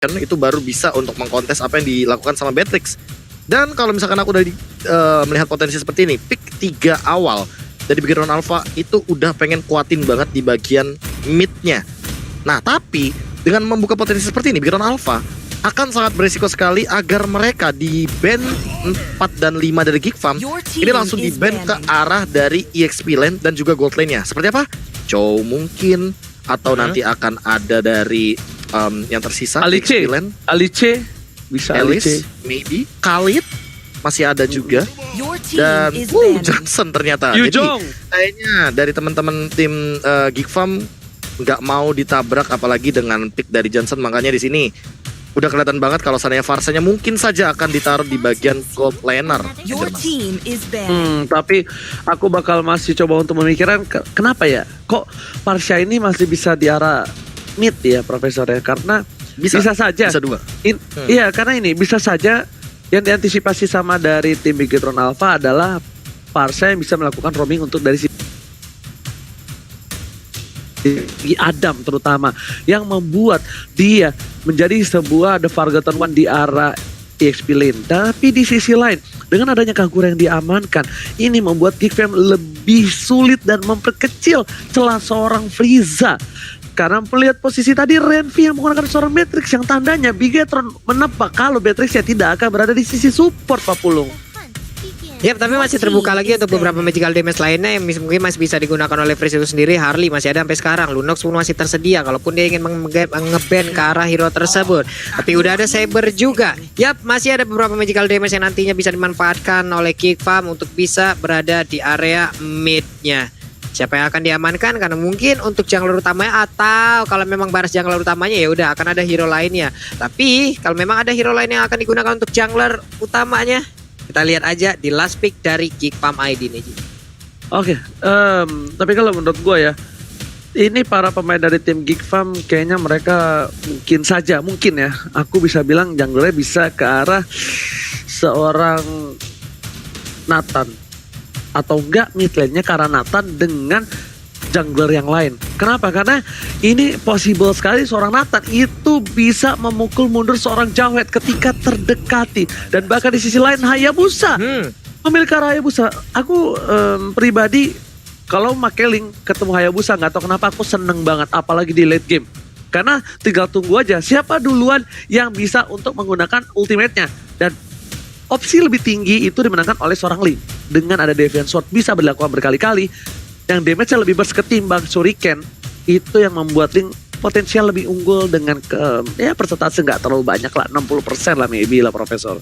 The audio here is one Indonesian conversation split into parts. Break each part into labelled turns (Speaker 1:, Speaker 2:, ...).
Speaker 1: itu baru bisa untuk mengkontes apa yang dilakukan sama Beatrix. Dan kalau misalkan aku udah melihat potensi seperti ini, pick 3 awal dari Bigetron Alpha itu udah pengen kuatin banget di bagian mid-nya. Nah, tapi dengan membuka potensi seperti ini, Bigetron Alpha akan sangat berisiko sekali agar mereka di band 4 dan 5 dari Geek Farm ini langsung di band ke arah dari EXP lane dan juga gold lane-nya. Seperti apa? Chow mungkin, atau nanti akan ada dari yang tersisa
Speaker 2: Alice, Alice bisa,
Speaker 1: Alice, maybe Khalid masih ada juga, dan Johnson ternyata. Jadi kayaknya dari teman-teman tim Geek Farm nggak mau ditabrak apalagi dengan pick dari Johnson, makanya di sini udah kelihatan banget kalau seandainya Farsanya mungkin saja akan ditaruh di bagian gold laner.
Speaker 2: Tapi aku bakal masih coba untuk memikirkan kenapa ya kok Farsha ini masih bisa di arah mid ya Profesor ya, karena bisa saja. Bisa dua. Iya, karena ini bisa saja yang diantisipasi sama dari tim Bigetron Alpha adalah Farsha yang bisa melakukan roaming untuk dari Adam terutama, yang membuat dia menjadi sebuah The Forgotten One di arah EXP lane. Tapi di sisi lain, dengan adanya Kagura yang diamankan, ini membuat Geek Farm lebih sulit dan memperkecil celah seorang Frieza. Karena melihat posisi tadi Renvi yang menggunakan seorang Beatrix yang tandanya Bigetron menebak kalau Beatrixnya tidak akan berada di sisi support, Pak Pulung.
Speaker 3: Yap, tapi masih terbuka lagi untuk beberapa magical damage lainnya yang mungkin masih bisa digunakan oleh Freeze itu sendiri. Harley masih ada sampai sekarang, Lunox pun masih tersedia kalaupun dia ingin nge-ban ke arah hero tersebut. Tapi udah ada Saber juga. Yap, masih ada beberapa magical damage yang nantinya bisa dimanfaatkan oleh Geek Farm untuk bisa berada di area mid-nya. Siapa yang akan diamankan? Karena mungkin untuk jungler utamanya, atau kalau memang baras jungler utamanya ya udah akan ada hero lainnya. Tapi kalau memang ada hero lain yang akan digunakan untuk jungler utamanya, kita lihat aja di last pick dari Geek Farm ID nih.
Speaker 2: Oke, tapi kalau menurut gue ya, ini para pemain dari tim Geek Farm kayaknya mereka mungkin ya, aku bisa bilang junglernya bisa ke arah seorang Nathan, atau enggak mid lane-nya ke arah Nathan dengan jungler yang lain. Kenapa? Karena ini possible sekali seorang Nathan itu bisa memukul mundur seorang Jawhead ketika terdekati. Dan bahkan di sisi lain Hayabusa memiliki Hayabusa. Aku pribadi kalau make link ketemu Hayabusa nggak tahu kenapa aku seneng banget, apalagi di late game. Karena tinggal tunggu aja siapa duluan yang bisa untuk menggunakan ultimate-nya. Dan opsi lebih tinggi itu dimenangkan oleh seorang Link. Dengan ada Deviant Sword bisa dilakukan berkali-kali, yang damage-nya lebih besar ketimbang Shuriken, itu yang membuat Link potensial lebih unggul dengan ya persentase nggak terlalu banyak lah, 60% lah maybe lah Profesor.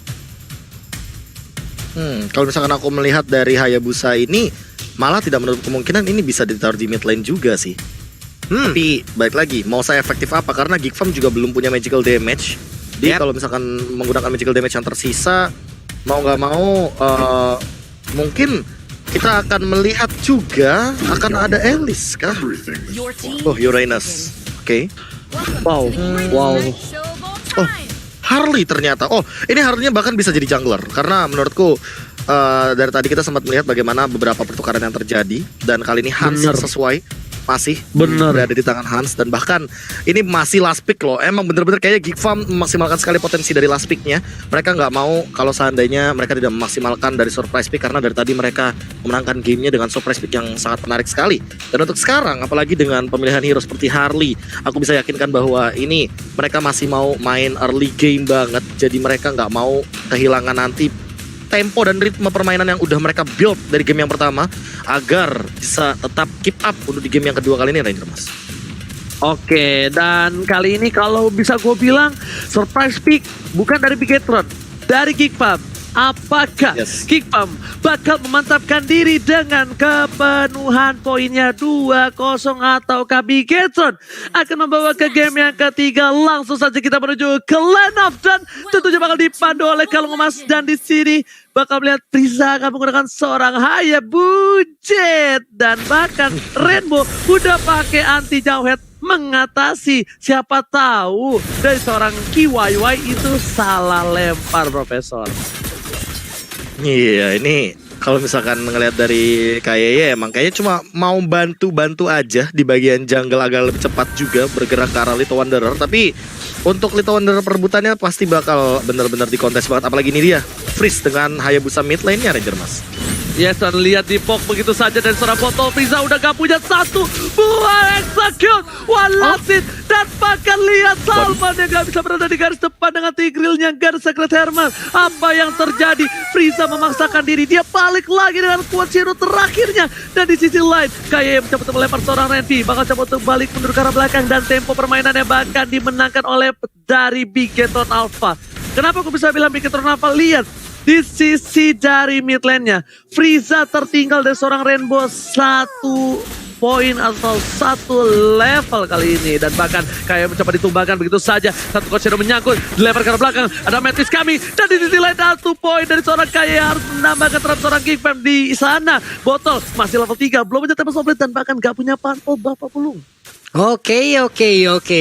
Speaker 1: Kalau misalkan aku melihat dari Hayabusa ini, malah tidak menutup kemungkinan ini bisa ditaruh di mid lane juga sih. Tapi balik lagi, mau saya efektif apa? Karena Geek Farm juga belum punya magical damage. Jadi kalau misalkan menggunakan magical damage yang tersisa, mau nggak mau mungkin kita akan melihat juga akan ada Alice kah? Oh, Uranus. Oke.
Speaker 2: Wow.
Speaker 1: Oh, Harley ternyata. Oh, ini Harley-nya bahkan bisa jadi jungler. Karena menurutku dari tadi kita sempat melihat bagaimana beberapa pertukaran yang terjadi. Dan kali ini Hans sesuai. Masih berada di tangan Hans. Dan bahkan ini masih last pick loh. Emang bener-bener kayaknya Geek Farm memaksimalkan sekali potensi dari last picknya. Mereka nggak mau kalau seandainya mereka tidak memaksimalkan dari surprise pick. Karena dari tadi mereka memenangkan gamenya dengan surprise pick yang sangat menarik sekali. Dan untuk sekarang apalagi dengan pemilihan hero seperti Harley, aku bisa yakinkan bahwa ini mereka masih mau main early game banget. Jadi mereka nggak mau kehilangan nanti tempo dan ritme permainan yang udah mereka build dari game yang pertama agar bisa tetap keep up untuk di game yang kedua kali ini, Ranger Mas.
Speaker 2: Oke, dan kali ini kalau bisa gue bilang surprise pick bukan dari Bigetron, dari Geek Farm. Apakah Geek Farm bakal memantapkan diri dengan kepenuhan poinnya 2-0, ataukah Bigetron akan membawa ke game yang ketiga? Langsung saja kita menuju ke line up dan tentunya bakal dipandu oleh Kalung Emas, dan di sini bakal melihat Frieza akan menggunakan seorang Hayabusa, dan bahkan Rainbow udah pakai anti Jawhead mengatasi, siapa tahu dari seorang KYY itu salah lempar, Profesor.
Speaker 1: Iya, ini kalau misalkan ngelihat dari KYY emang kayaknya cuma mau bantu-bantu aja di bagian jungle agar lebih cepat juga bergerak ke arah Little Wanderer. Tapi Untuk Little Wonder perebutannya pasti bakal bener-bener dikontes banget. Apalagi ini dia, Freeze dengan Hayabusa mid lane-nya Ranger Mas.
Speaker 2: Yes, dan lihat di pok begitu saja dari seorang botol. Frieza udah gak punya satu buah execute, one last hit. Dan bahkan lihat Salman yang gak bisa berada di garis depan dengan Tigreal-nya garis Secret Herman. Apa yang terjadi? Frieza memaksakan diri, dia balik lagi dengan Quad Shadow terakhirnya. Dan di sisi lain, Kaye mencoba untuk melempar seorang Renvi, bakal coba untuk balik mundur ke arah belakang. Dan tempo permainannya bahkan dimenangkan oleh dari Bigetron Alpha. Kenapa aku bisa bilang Bigetron Alpha? Lihat di sisi dari mid lane-nya, Frieza tertinggal dari seorang Rainbow 1 poin atau 1 level kali ini. Dan bahkan kayak mencoba ditumbangkan begitu saja. Satu Coach Shadow menyangkut, dilempar ke arah belakang. Ada Metis kami. Dan di sisi lain 1 poin dari seorang Kaya harus menambahkan terhadap seorang Geekfam di sana. Botol masih level 3, belum aja tembak soblet dan bahkan gak punya pantol Bapak Pulung.
Speaker 3: Oke.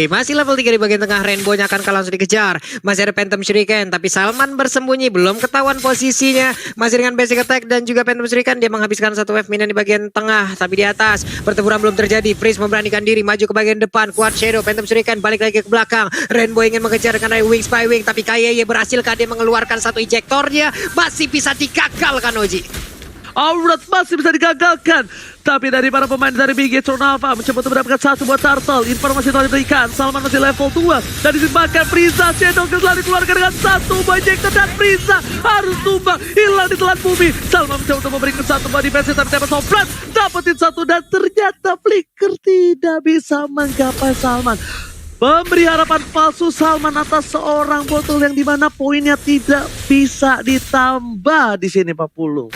Speaker 3: Masih level 3 di bagian tengah. Rainbow-nya akan langsung dikejar. Masih ada Phantom Shuriken, tapi Salman bersembunyi, belum ketahuan posisinya. Masih dengan basic attack dan juga Phantom Shuriken. Dia menghabiskan satu wave minion di bagian tengah, tapi di atas pertempuran belum terjadi. Freeze memberanikan diri maju ke bagian depan. Quad Shadow, Phantom Shuriken balik lagi ke belakang. Rainbow ingin mengejar dengan wing by wing, tapi Kayeye berhasilkah dia mengeluarkan satu injektornya? Masih bisa digagalkan, Oji.
Speaker 2: Aurat masih bisa digagalkan. Tapi dari para pemain dari Bigetron Alpha mencoba untuk mendapatkan satu buat turtle. Informasi telah diberikan. Salman masih level 2. Dan disebabkan Frieza Shadow telah dikeluarkan dengan satu buah injektor. Dan Frieza harus tumbang. Hilang di telan bumi. Salman mencoba untuk memberikan satu buah defense. Tapi tempat Soprat dapetin satu. Dan ternyata Flicker tidak bisa menggapai Salman. Memberi harapan palsu Salman atas seorang botol yang dimana poinnya tidak bisa ditambah di sini Pak Pulu.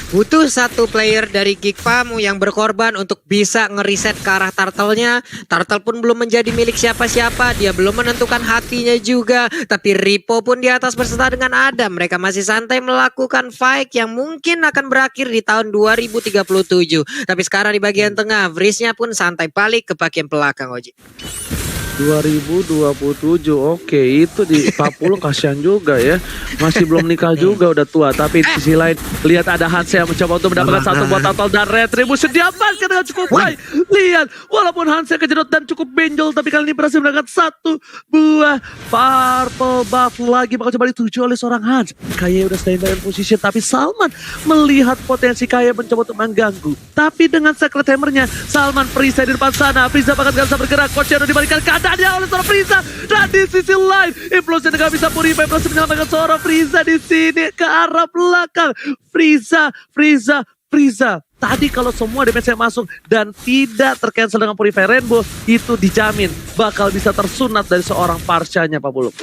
Speaker 3: Butuh satu player dari Geekfam yang berkorban untuk bisa ngeriset ke arah turtle-nya. Turtle pun belum menjadi milik siapa-siapa. Dia belum menentukan hatinya juga. Tapi Ripo pun di atas berserta dengan Adam. Mereka masih santai melakukan fight yang mungkin akan berakhir di tahun 2037. Tapi sekarang di bagian tengah, Vriz-nya pun santai balik ke bagian belakang, Oji.
Speaker 2: 2027, oke, itu di Papulu kasihan juga ya, masih belum nikah juga udah tua. Tapi di sisi lain lihat ada Hansa yang mencoba untuk mendapatkan satu buat total dan Retribution diamankan dengan cukup baik. Lihat, walaupun Hansa kejedot dan cukup benjol, tapi kali ini berhasil mendapatkan satu buah purple buff lagi. Bakal coba dituju oleh seorang Hans. Kaya udah stay in position, tapi Salman melihat potensi Kaya mencoba untuk mengganggu. Tapi dengan Secret Hammer-nya, Salman Frieza di depan sana. Frieza bahkan gak bisa bergerak. Coach Shadow dibalikan keadaannya oleh seorang Frieza. Dan di sisi lain, Implosion gak bisa purify. Berhasil menyelamatkan seorang Frieza di sini ke arah belakang. Frieza. Tadi kalau semua damage-nya masuk dan tidak tercancel dengan Purify Rainbow, itu dijamin bakal bisa tersunat dari seorang Parshanya, Pak Buluk.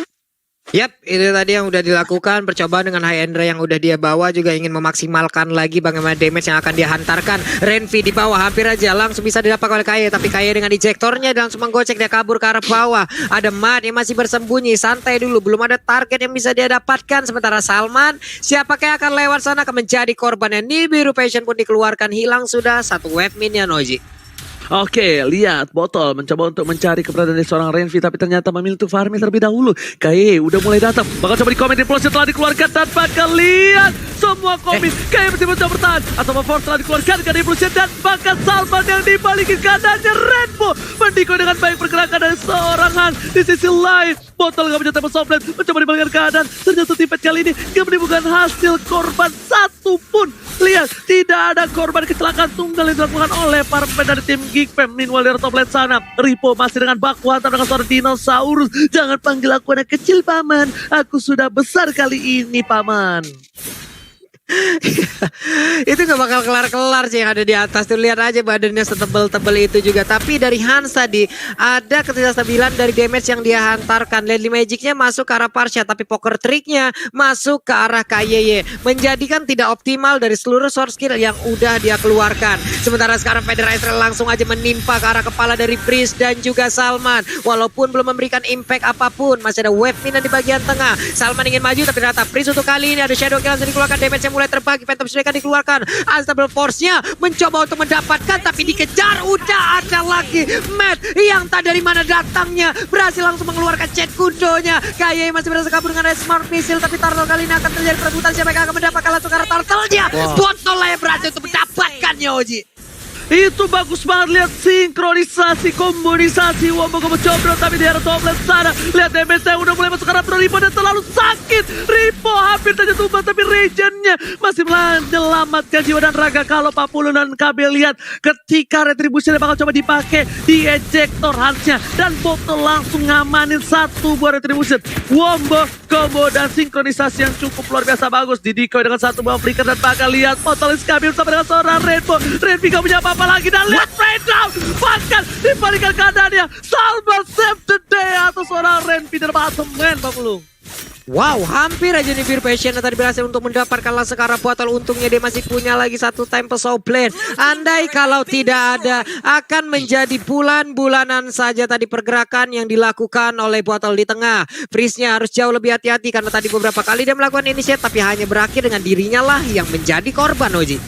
Speaker 3: Yap, itu tadi yang udah dilakukan. Percobaan dengan High Endra yang udah dia bawa juga ingin memaksimalkan lagi bagaimana damage yang akan dia hantarkan. Renvi di bawah hampir aja langsung bisa didapat oleh Kaya. Tapi Kaya dengan ejektornya langsung menggocek, dia kabur ke arah bawah. Ada Mad yang masih bersembunyi, santai dulu. Belum ada target yang bisa dia dapatkan. Sementara Salman, siapakah yang akan lewat sana akan menjadi korbannya. Nibiru Passion pun dikeluarkan, hilang sudah satu wave minion, Oji.
Speaker 2: Oke, lihat Botol mencoba untuk mencari keberadaan dari seorang Renvi, tapi ternyata memilih untuk farming terlebih dahulu. Kaye udah mulai datang, bakal coba di komen implosion telah dikeluarkan dan bakal lihat semua komen. Kaye masih mencoba bertahan atau force telah dikeluarkan dari implosion dan bahkan Salman yang dibalikin keadaannya. Rainbow mendikoi dengan baik pergerakan dari seorang Hans. Di sisi lain, Botol gak punya tempat softland, mencoba dibalikan keadaan. Ternyata tipe kali ini gak menimbulkan hasil korban satupun. Lihat, tidak ada korban kecelakaan tunggal yang dilakukan oleh para pemain dari tim Geekfam. Meanwhile dari top lane sana, Ripo masih dengan baku hantam dengan seorang dinosaurus. Jangan panggil aku anak kecil, Paman. Aku sudah besar kali ini, Paman.
Speaker 3: Itu gak bakal kelar-kelar sih yang ada di atas tuh. Lihat aja badannya setebel-tebel itu juga. Tapi dari Hans tadi ada ketidakstabilan dari damage yang dia hantarkan. Deadly Magic-nya masuk ke arah Parsha, tapi Poker Trick-nya masuk ke arah Kayeye, menjadikan tidak optimal dari seluruh source skill yang udah dia keluarkan. Sementara sekarang Federator langsung aja menimpa ke arah kepala dari Freeze dan juga Salman. Walaupun belum memberikan impact apapun, masih ada wave minion di bagian tengah. Salman ingin maju tapi ternyata Freeze untuk kali ini ada Shadow Kill langsung dikeluarkan, damage yang mulai terbagi. Phantom Shuriken dikeluarkan, Unstable Force-nya mencoba untuk mendapatkan tapi dikejar. Udah ada lagi Matt yang tak dari mana datangnya, berhasil langsung mengeluarkan Jet Kudonya. Kaya masih berhasil kabur dengan Smart Missile, tapi Turtle kali ini akan terjadi perebutan. Siapa yang akan mendapatkan langsung karena Turtle-nya. Botol lah yang berhasil untuk mendapatkannya, Oji.
Speaker 2: Itu bagus banget, lihat sinkronisasi, kombonisasi. Wombo cobrol tapi di arah top lane sana. Lihat damage yang udah mulai masuk ke arah Pro Ripo dan terlalu sakit. Ripo hampir saja tumbang tapi Regionnya masih menyelamatkan jiwa dan raga. Kalau Papulu dan KB lihat ketika Retribution bakal coba dipakai di ejector Hansnya dan Botol langsung ngamanin satu buah Retribution. Wombo, combo dan sinkronisasi yang cukup luar biasa bagus. Di decoy dengan satu buah flicker dan bakal lihat Potolis KB bersama dengan seorang Rainbow. Rainbow gak punya apa-apa lagi dan lihat breakdown. Bahkan dibalikan keadaannya. Salva save the day atau seorang Rainbow dan bottom man Papulu.
Speaker 3: Wow, hampir aja nih Pure Passion tadi berhasil untuk mendapatkan langsung ke arah botol. Untungnya dia masih punya lagi satu Tempest of Blade. Andai kalau tidak ada, akan menjadi bulan-bulanan saja tadi pergerakan yang dilakukan oleh botol di tengah. Freeze-nya harus jauh lebih hati-hati karena tadi beberapa kali dia melakukan initiate tapi hanya berakhir dengan dirinya lah yang menjadi korban, Oji.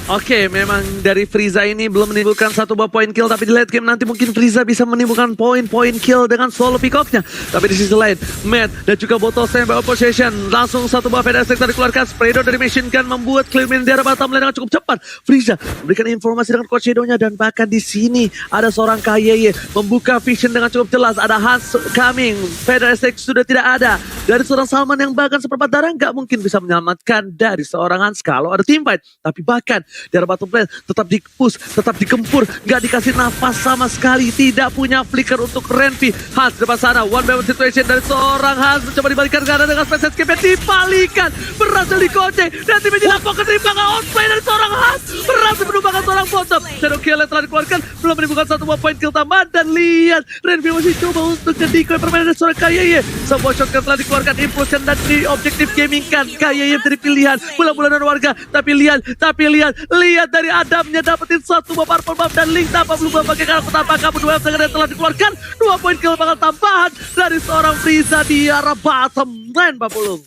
Speaker 2: Oke, memang dari Frieza ini belum menimbulkan satu buah point kill, tapi di late game nanti mungkin Frieza bisa menimbulkan poin-poin kill dengan solo peacocknya. Tapi di sisi lain, Matt dan juga Botol stand by possession. Langsung satu buah Federal Sector dikeluarkan. Spreader dari Machine Gun membuat clear min di arah bottom lane dengan cukup cepat. Frieza memberikan informasi dengan Coach Shadow-nya dan bahkan di sini ada seorang KYY membuka vision dengan cukup jelas. Ada Hans coming, Federal Sector sudah tidak ada. Dari seorang Salman yang bahkan seperempat darah nggak mungkin bisa menyelamatkan dari seorang Hans kalau ada team fight. Tapi bahkan di arah bottom lane tetap di-push, tetap dikempur, gak dikasih nafas sama sekali, tidak punya flicker untuk Renvi. Hans depan sana, one by one situation dari seorang Hans mencoba dibalikan ke arah dengan space escape dibalikan, berhasil dikocek dan tim ini lampau keterimbangan outplay dari seorang Hans, berhasil menumbangkan seorang bottom. Shadow Kill yang telah dikeluarkan belum menimbulkan satu buah point kill tambahan dan lihat Renvi masih coba untuk nge-decoy permainan dari seorang KYY. Sebuah shotgun telah dikeluarkan, implosion dan di objektif gaming kan KYY menjadi pilihan bulan-bulanan warga. Tapi lihat dari Adamnya dapetin satu buah purple buff dan Link tanpa belum pakai karakter tanpa kabur dua yang telah dikeluarkan. 2 poin kill bakal tambahan dari seorang Frieza di arah bottom lane Papulung.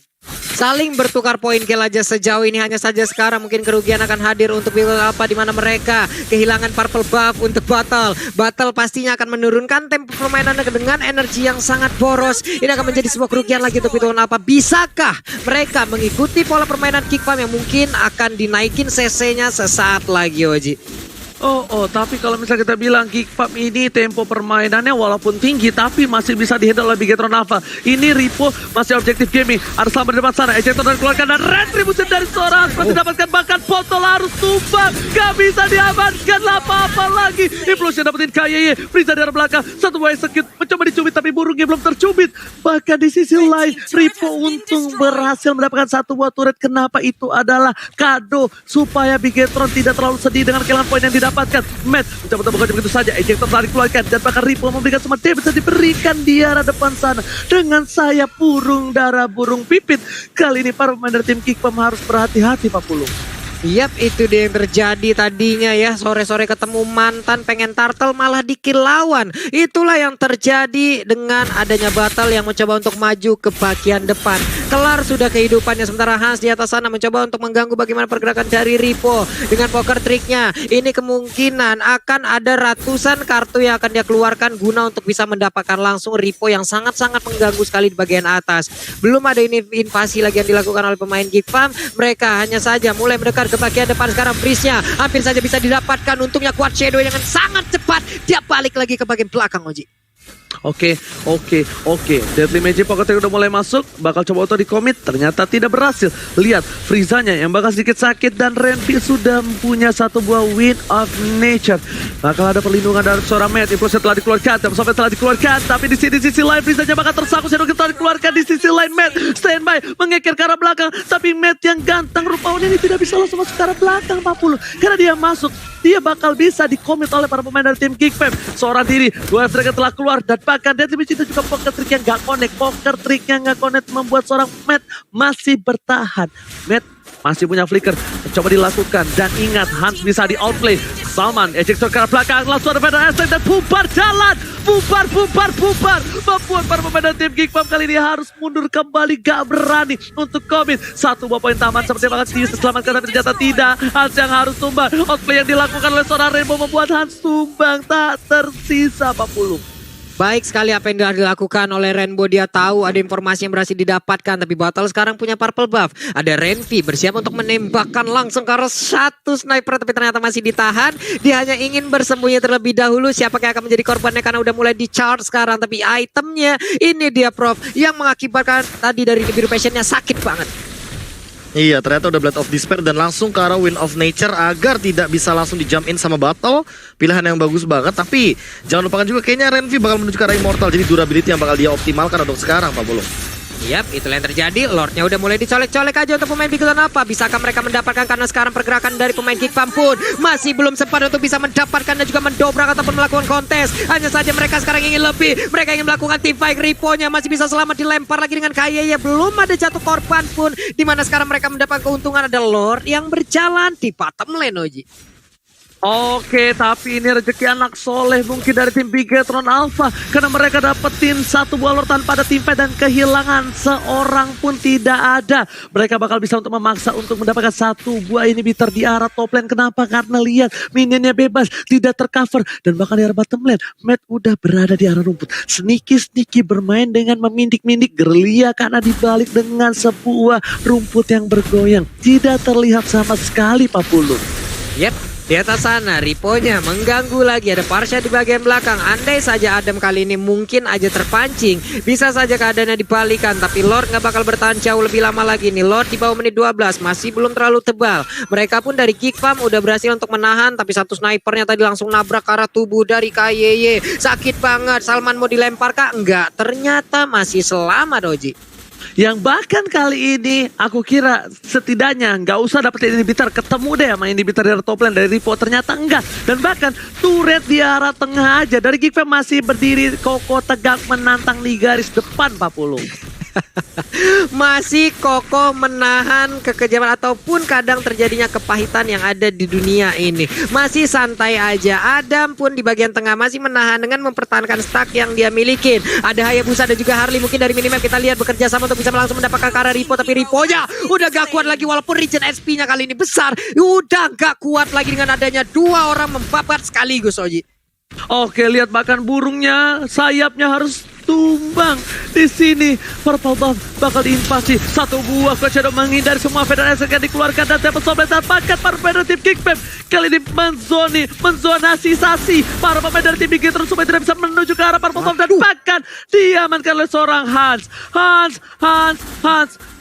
Speaker 3: Saling bertukar poin kill aja sejauh ini, hanya saja sekarang mungkin kerugian akan hadir untuk apa di mana mereka kehilangan purple buff untuk Battle. Battle pastinya akan menurunkan tempo permainannya dengan energi yang sangat boros. Ini akan menjadi sebuah kerugian lagi untuk Pituan apa. Bisakah mereka mengikuti pola permainan Kick Farm yang mungkin akan dinaikin CC-nya sesaat lagi, Oji?
Speaker 2: Tapi kalau misalnya kita bilang Geek Farm ini tempo permainannya walaupun tinggi tapi masih bisa dihandle oleh Bigetron Alpha. Ini Ripo masih objektif gaming. Harus selamat di depan sana. Ejector dan keluarkan dan Retribution dari seorang seperti dapatkan bahkan Botol harus tumbang. Gak bisa diamankan apa-apa lagi. Implosion dapetin KYY. Frieza dari belakang. Satu buah execute. Mencoba dicubit tapi burungnya belum tercubit. Bahkan di sisi lain Ripo untung berhasil mendapatkan satu buah turret. Kenapa? Itu adalah kado supaya Bigetron tidak terlalu sedih dengan kehilangan poin yang didapatkan. Matt mencoba bukan begitu saja. Ejector telah dikeluarkan dan bahkan Ripo memberikan semua damage bisa diberikan di arah depan sana dengan sayap burung darah burung pipit. Kali ini para pemain dari tim Kick Farm harus berhati-hati Pak Pulung.
Speaker 3: Yap, itu dia yang terjadi tadinya ya. Sore-sore ketemu mantan pengen turtle malah dikill lawan. Itulah yang terjadi dengan adanya Battle yang mencoba untuk maju ke bagian depan. Kelar sudah kehidupannya, sementara Hans di atas sana mencoba untuk mengganggu bagaimana pergerakan dari Ripo. Dengan poker triknya ini kemungkinan akan ada ratusan kartu yang akan dia keluarkan guna untuk bisa mendapatkan langsung Ripo yang sangat-sangat mengganggu sekali di bagian atas. Belum ada ini invasi lagi yang dilakukan oleh pemain Geek Farm. Mereka hanya saja mulai mendekat ke bagian depan. Sekarang Freeze-nya hampir saja bisa didapatkan. Untungnya kuat Shadow dengan sangat cepat. Dia balik lagi ke bagian belakang, Oji.
Speaker 2: Oke. Deadly Magic Pocket Trick udah mulai masuk. Bakal coba auto di commit. Ternyata tidak berhasil. Lihat Frieza-nya yang bakal sedikit sakit. Dan Renvi sudah punya satu buah Wind of Nature. Bakal ada perlindungan dari seorang Matt. Implosion telah dikeluarkan. Sampai telah dikeluarkan. Tapi di sisi lain Frieza-nya bakal tersangkut. Shadow telah dikeluarkan. Di sisi lain Matt standby mengeker ke arah belakang. Tapi Matt yang ganteng rupanya ini tidak bisa langsung masuk ke arah belakang 40. Karena dia masuk, dia bakal bisa dikomit oleh para pemain dari tim Geek Farm. Seorang diri, 2 F-Dragon telah keluar. Dan bahkan Deadly Magic itu juga poker trick yang gak connect. Poker trick yang gak connect membuat seorang Matt masih bertahan. Matt masih punya flicker, coba dilakukan. Dan ingat, Hans bisa di outplay. Salman, ejector ke arah belakang, langsung ada Federal Attack dan bubar jalan. Bubar. Membuat para pemain dari tim Geek Farm kali ini harus mundur kembali, gak berani untuk komit. Satu buah poin taman seperti banget diselamatkan, tapi ternyata tidak. Hans yang harus tumbang. Outplay yang dilakukan oleh seorang Rainbow membuat Hans tumbang, tak tersisa 40.
Speaker 3: Baik sekali apa yang telah dilakukan oleh Rainbow. Dia tahu ada informasi yang berhasil didapatkan. Tapi Battle sekarang punya purple buff. Ada Renvi bersiap untuk menembakkan langsung ke arah satu sniper. Tapi ternyata masih ditahan. Dia hanya ingin bersembunyi terlebih dahulu. Siapa yang akan menjadi korbannya karena udah mulai di-charge sekarang. Tapi itemnya ini dia Prof. Yang mengakibatkan tadi dari biru passionnya sakit banget.
Speaker 1: Iya, ternyata udah Blade of Despair dan langsung ke arah Wind of Nature agar tidak bisa langsung di jump in sama Battle. Pilihan yang bagus banget, tapi jangan lupakan juga kayaknya Renvi bakal menuju ke arah Immortal. Jadi durability yang bakal dia optimalkan untuk sekarang, Pak Pulung.
Speaker 3: Yap, itulah yang terjadi. Lordnya udah mulai dicolek-colek aja untuk pemain Bigton Alpha. Bisakah mereka mendapatkan karena sekarang pergerakan dari pemain Geekfam pun masih belum sempat untuk bisa mendapatkan dan juga mendobrak ataupun melakukan kontes. Hanya saja mereka sekarang ingin lebih. Mereka ingin melakukan team fight. Riponya masih bisa selamat dilempar lagi dengan Kayeye. Belum ada jatuh korban pun. Dimana sekarang mereka mendapat keuntungan ada Lord yang berjalan di bottom lane, Oji.
Speaker 2: Oke, tapi ini rezeki anak soleh mungkin dari tim Bigetron Alpha. Karena mereka dapetin satu buah Lord tanpa ada tim fight dan kehilangan seorang pun tidak ada. Mereka bakal bisa untuk memaksa untuk mendapatkan satu buah inhibitor di arah top lane. Kenapa? Karena lihat minionnya bebas, tidak tercover. Dan bahkan di arah bottom lane, Matt udah berada di arah rumput. Sneaky bermain dengan memindik-mindik Gerlia karena dibalik dengan sebuah rumput yang bergoyang. Tidak terlihat sama sekali Pak Pulung.
Speaker 3: Yep. Di atas sana, Riponya mengganggu lagi. Ada Parsha di bagian belakang. Andai saja Adam kali ini mungkin aja terpancing. Bisa saja keadaannya dibalikan. Tapi Lord nggak bakal bertahan jauh lebih lama lagi nih. Lord di bawah menit 12. Masih belum terlalu tebal. Mereka pun dari Geekfam udah berhasil untuk menahan. Tapi satu snipernya tadi langsung nabrak ke arah tubuh dari Kayeye. Sakit banget. Salman mau dilempar kah? Enggak. Ternyata masih selamat, Oji.
Speaker 2: Yang bahkan kali ini aku kira setidaknya nggak usah dapetin inhibitor, ketemu deh sama inhibitor dari top lane dari Ripo, ternyata enggak. Dan bahkan turret di arah tengah aja dari Geekfam masih berdiri kokoh tegak menantang di garis depan Pak Pulung.
Speaker 3: Masih kokoh menahan kekejaman ataupun kadang terjadinya kepahitan yang ada di dunia ini. Masih santai aja. Adam pun di bagian tengah masih menahan dengan mempertahankan stack yang dia miliki. Ada Hayabusa dan juga Harley mungkin dari minimap kita lihat bekerja sama untuk bisa langsung mendapatkan ke arah Ripo. Tapi Riponya udah gak kuat lagi walaupun regen SP-nya kali ini besar. Udah gak kuat lagi dengan adanya dua orang membabat sekaligus, Oji.
Speaker 2: Oke, lihat bahkan burungnya, sayapnya harus tumbang di sini. Purple buff bakal diinvasi. Satu buah Coach Shadow menghindari semua federasi yang dikeluarkan dan dapat sobek dapatkan para pemain dari tim Geekfam. Kali ini menzonasisasi para pemain dari tim Geekfam supaya tidak bisa menuju ke arah Purple buff dan bahkan diamankan oleh seorang Hans.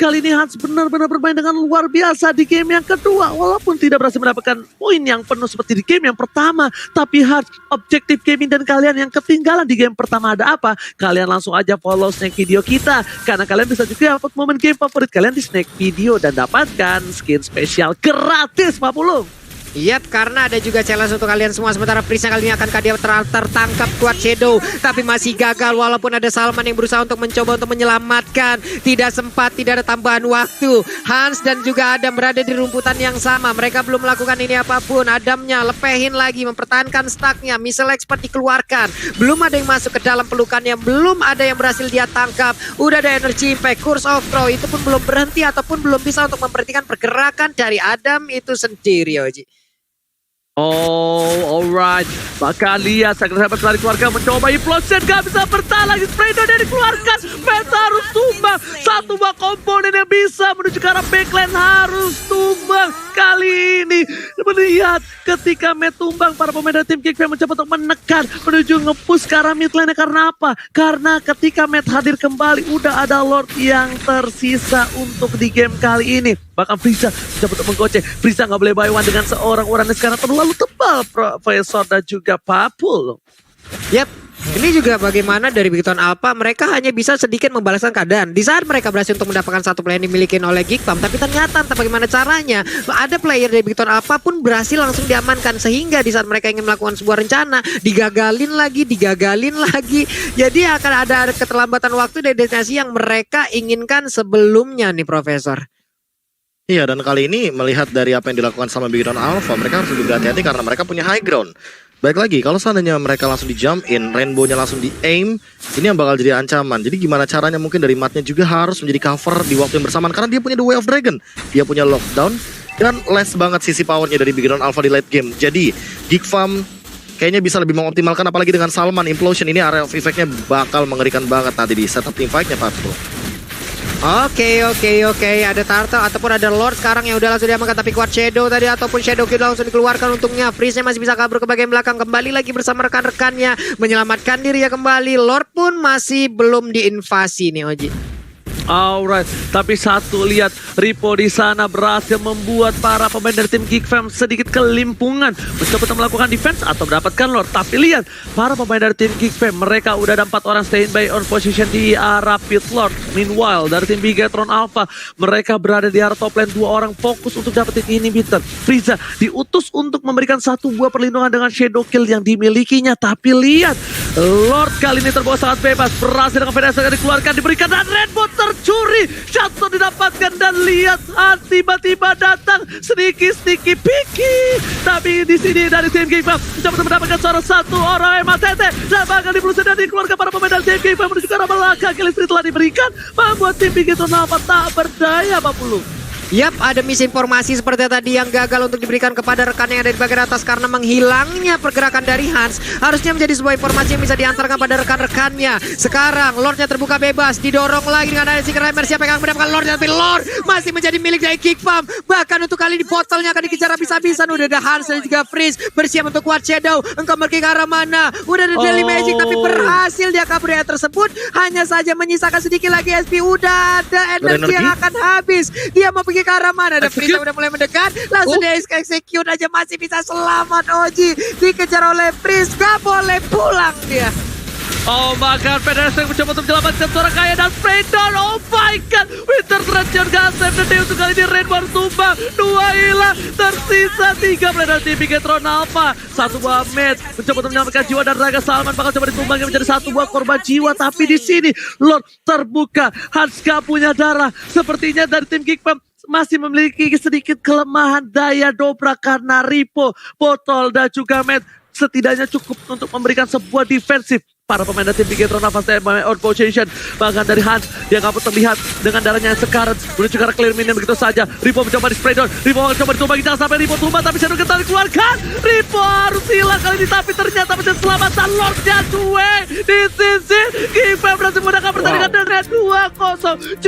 Speaker 2: Kali ini Hans benar-benar bermain dengan luar biasa di game yang kedua. Walaupun tidak berhasil mendapatkan poin yang penuh seperti di game yang pertama. Tapi Hans, objektif gaming dan kalian yang ketinggalan di game pertama ada apa? Kalian langsung aja follow snack video kita. Karena kalian bisa juga dapat momen game favorit kalian di snack video. Dan dapatkan skin spesial gratis Pak Pulung.
Speaker 3: Yap, karena ada juga challenge untuk kalian semua. Sementara Prisnya kali ini akankah dia tertangkap kuat Shadow, tapi masih gagal walaupun ada Salman yang berusaha untuk mencoba untuk menyelamatkan. Tidak sempat, tidak ada tambahan waktu. Hans dan juga Adam berada di rumputan yang sama. Mereka belum melakukan ini apapun. Adamnya lepehin lagi, mempertahankan stacknya. Missile expert dikeluarkan. Belum ada yang masuk ke dalam pelukannya. Belum ada yang berhasil dia tangkap. Udah ada energy impact, curse of throw. Itu pun belum berhenti ataupun belum bisa untuk memperhatikan pergerakan dari Adam itu sendiri, Oji.
Speaker 2: Oh, alright. Bahkan lihat sahabat dari keluarga mencoba implosion, gak bisa bertahan lagi. Spreader dia dikeluarkan. Meta harus tumbang. Satu buah komponen yang bisa menuju ke arah backline harus tumbang. Kali ini melihat ketika Matt tumbang, para pemain dari tim Geekfam mencoba untuk menekan menuju nge-push ke arah mid lane. Karena apa? Karena ketika Matt hadir kembali udah ada Lord yang tersisa untuk di game kali ini. Bahkan Frieza mencoba untuk menggocek. Frieza nggak boleh buy one dengan seorang Uranus karena terlalu tebal Profesor dan juga Papul.
Speaker 3: Yap, ini juga bagaimana dari Bigton Alpha mereka hanya bisa sedikit membalaskan keadaan. Di saat mereka berhasil untuk mendapatkan satu player yang dimiliki oleh Geekfam, tapi ternyata entah bagaimana caranya ada player dari Bigton Alpha pun berhasil langsung diamankan. Sehingga di saat mereka ingin melakukan sebuah rencana, digagalin lagi. Jadi akan ada keterlambatan waktu dari destinasi yang mereka inginkan sebelumnya nih Profesor.
Speaker 1: Iya, dan kali ini melihat dari apa yang dilakukan sama Bigton Alpha, mereka harus lebih berhati-hati karena mereka punya high ground. Baik lagi, kalau seandainya mereka langsung di jump in, Rainbow-nya langsung di aim, ini yang bakal jadi ancaman. Jadi gimana caranya mungkin dari matnya juga harus menjadi cover di waktu yang bersamaan. Karena dia punya The Way of Dragon, dia punya lockdown, dan less banget sisi powernya dari Bigton Alpha di late game. Jadi Geekfam kayaknya bisa lebih mengoptimalkan, apalagi dengan Salman Implosion ini area of effect-nya bakal mengerikan banget nanti di setup teamfight-nya Pak Bro.
Speaker 3: Oke, ada Turtle ataupun ada Lord sekarang yang udah langsung diamankan, tapi kuat Shadow tadi ataupun Shadow Kill langsung dikeluarkan. Untungnya Freeze-nya masih bisa kabur ke bagian belakang, kembali lagi bersama rekan-rekannya menyelamatkan diri ya kembali. Lord pun masih belum diinvasi nih Oji.
Speaker 2: Alright, tapi satu lihat Ripo di sana berhasil membuat para pemain dari tim Geek Fam sedikit kelimpungan mencoba untuk melakukan defense atau mendapatkan Lord. Tapi lihat para pemain dari tim Geek Fam, mereka udah ada 4 orang standby on position di arah pit Lord. Meanwhile dari tim Bigetron Alpha, mereka berada di arah top lane, 2 orang fokus untuk dapetin inhibitor. Frieza diutus untuk memberikan 1 buah perlindungan dengan shadow kill yang dimilikinya. Tapi lihat Lord kali ini terbawa sangat bebas, berhasil dengan Vanessa dikeluarkan, diberikan, dan Redbot tercuri, shutdown didapatkan, dan lihat tiba-tiba datang Sneaky Piki. Tapi di sini dari tim Geek Fam mencoba mendapatkan seorang 1 orang MATT, dan bahkan diplusir dan dikeluarkan para pemain dari tim Geek Fam menuju ke arah belakang. Kill streak telah diberikan, membuat tim Bigetron Alpha tak berdaya 40.
Speaker 3: Yap, ada misinformasi seperti tadi yang gagal untuk diberikan kepada rekan yang ada di bagian atas karena menghilangnya pergerakan dari Hans. Harusnya menjadi sebuah informasi yang bisa diantarkan pada rekan-rekannya. Sekarang Lordnya terbuka bebas, didorong lagi dengan ada Secret Hammer. Siapa yang akan mendapatkan Lord? Tapi Lord masih menjadi milik dari Geek Fam. Bahkan untuk kali ini portalnya akan dikejar habis-habisan. Udah ada Hans dan juga Freeze bersiap untuk kuat Shadow. Engkau pergi ke arah mana? Udah ada Daily Magic tapi berhasil dia kabur area tersebut. Hanya saja menyisakan sedikit lagi SP. Udah ada energi yang akan habis. Dia mau pergi ke arah mana? Ada Freeze udah mulai mendekat, langsung dia execute aja, masih bisa selamat. Oji dikejar oleh Freeze, gak boleh pulang dia.
Speaker 2: Oh my god, Pedestrian mencoba untuk menyelamatkan seorang kaya dan Freydon. Oh my god, Winter Treasure gak save the day untuk kali ini. Rain baru tumbang, 2 hilang, tersisa 3 player dari tim Bigetron Alpha. 1 buah match mencoba untuk menyelamatkan jiwa dan raga Salman bakal coba ditumbangnya menjadi 1 buah korban jiwa. Tapi di sini Lord terbuka, Hans gak punya darah. Sepertinya dari tim Geek Fam masih memiliki sedikit kelemahan daya dobrak karena Ripo, Botol, dan juga Matt setidaknya cukup untuk memberikan sebuah defensif. Para pemain dari tim Bigetron Alpha standby on position. Bahkan dari Hans yang kabur terlihat dengan darahnya yang sekarat menuju ke arah clear minion begitu saja. Ripo mencoba di spray down, Ripo mencoba ditumbang, jangan sampai Ripo tumbang, tapi Shadow Kill dikeluarkan. Ripo harus hilang kali ini, tapi ternyata menjadi selamatan Lordnya cuek di sisi. Geek Fam berhasil menggunakan pertandingan dengan 2-0.